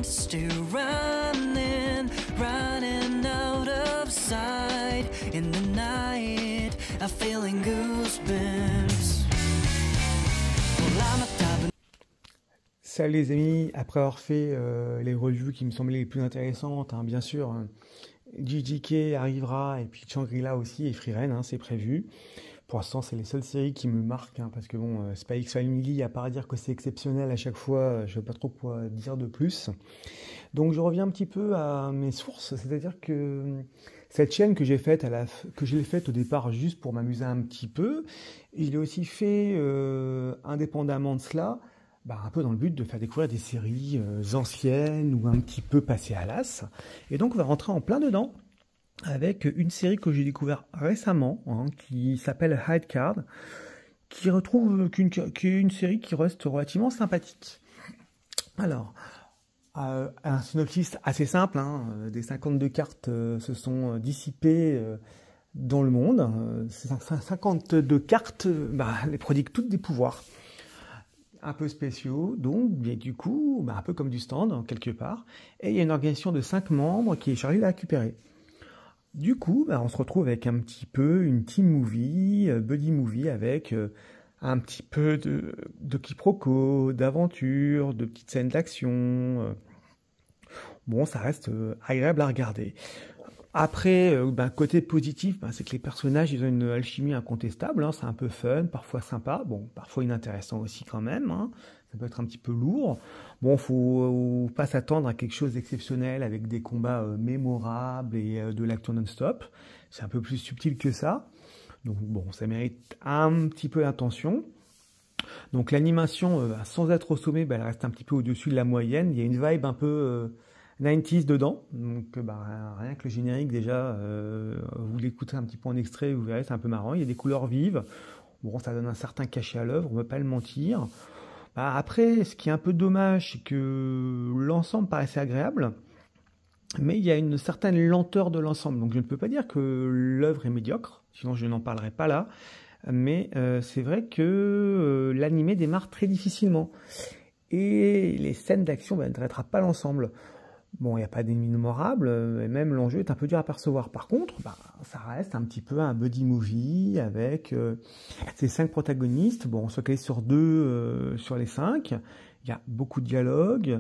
still running, running out of sight. In the night, I'm feeling goosebumps. Well, I'm a type of Salut les amis, après avoir fait les reviews qui me semblaient les plus intéressantes, hein, bien sûr, JJK arrivera et puis Shangri-La aussi et Frieren, hein, c'est prévu. Pour l'instant, c'est les seules séries qui me marquent, hein, parce que bon, Spy X Family, à part dire que c'est exceptionnel à chaque fois, je ne sais pas trop quoi dire de plus. Donc je reviens un petit peu à mes sources, c'est-à-dire que cette chaîne que j'ai faite, que je l'ai faite au départ juste pour m'amuser un petit peu, et je l'ai aussi fait indépendamment de cela, un peu dans le but de faire découvrir des séries anciennes ou un petit peu passées à l'as. Et donc on va rentrer en plein dedans avec une série que j'ai découvert récemment, hein, qui s'appelle Hide Card, qui est une série qui reste relativement sympathique. Alors, un synopsis assez simple, hein, des 52 cartes se sont dissipées dans le monde. Ces 52 cartes les prodiguent toutes des pouvoirs un peu spéciaux, donc bien, du coup, un peu comme du stand, quelque part. Et il y a une organisation de 5 membres qui est chargée de la récupérer. Du coup, on se retrouve avec un petit peu une team movie, buddy movie, avec un petit peu de quiproquo, d'aventure, de petites scènes d'action. Bon, ça reste agréable à regarder. Après, côté positif, c'est que les personnages, ils ont une alchimie incontestable, hein, c'est un peu fun, parfois sympa, bon, parfois inintéressant aussi quand même, hein, ça peut être un petit peu lourd. Bon, faut pas s'attendre à quelque chose d'exceptionnel avec des combats mémorables et de l'action non-stop, c'est un peu plus subtil que ça, donc bon, ça mérite un petit peu d'attention. Donc l'animation, sans être au sommet, elle reste un petit peu au-dessus de la moyenne, il y a une vibe un peu 90s dedans, donc rien que le générique déjà, vous l'écoutez un petit peu en extrait, vous verrez, c'est un peu marrant, il y a des couleurs vives, bon, ça donne un certain cachet à l'œuvre, on ne peut pas le mentir. Après, ce qui est un peu dommage, c'est que l'ensemble paraissait agréable, mais il y a une certaine lenteur de l'ensemble, donc je ne peux pas dire que l'œuvre est médiocre, sinon je n'en parlerai pas là, mais c'est vrai que l'animé démarre très difficilement, et les scènes d'action ne traitera pas l'ensemble. Bon, il n'y a pas d'ennemis mémorables, et même l'enjeu est un peu dur à percevoir. Par contre, ça reste un petit peu un buddy movie avec ces 5 protagonistes. Bon, on se calait sur 2 sur les 5. Il y a beaucoup de dialogues.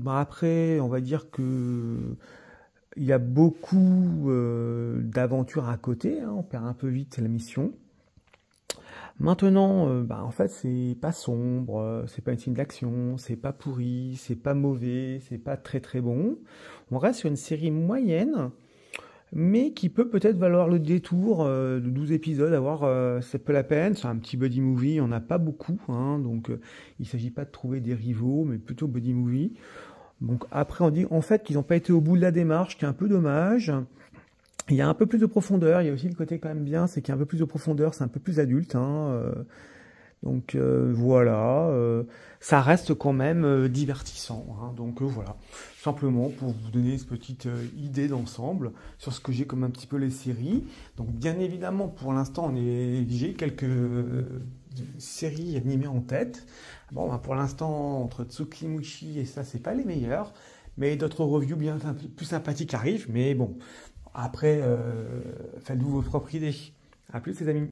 Après, on va dire que il y a beaucoup d'aventures à côté, hein, on perd un peu vite la mission. Maintenant, en fait, c'est pas sombre, c'est pas une scène d'action, c'est pas pourri, c'est pas mauvais, c'est pas très très bon. On reste sur une série moyenne, mais qui peut peut-être valoir le détour de 12 épisodes, ça peut la peine. C'est un petit buddy movie, on n'a pas beaucoup, hein, donc il s'agit pas de trouver des rivaux, mais plutôt buddy movie. Donc après, on dit en fait qu'ils n'ont pas été au bout de la démarche, qui est un peu dommage. Il y a un peu plus de profondeur, il y a aussi le côté quand même bien, c'est qu'il y a un peu plus de profondeur, c'est un peu plus adulte, hein, donc voilà, ça reste quand même divertissant, hein, donc voilà, simplement pour vous donner une petite idée d'ensemble sur ce que j'ai comme un petit peu les séries. Donc bien évidemment, pour l'instant, j'ai quelques séries animées en tête. Bon, pour l'instant, entre Tsukimichi et ça, c'est pas les meilleurs, mais d'autres reviews bien plus sympathiques arrivent, mais bon. Après, faites-vous votre propre idée. À plus les amis.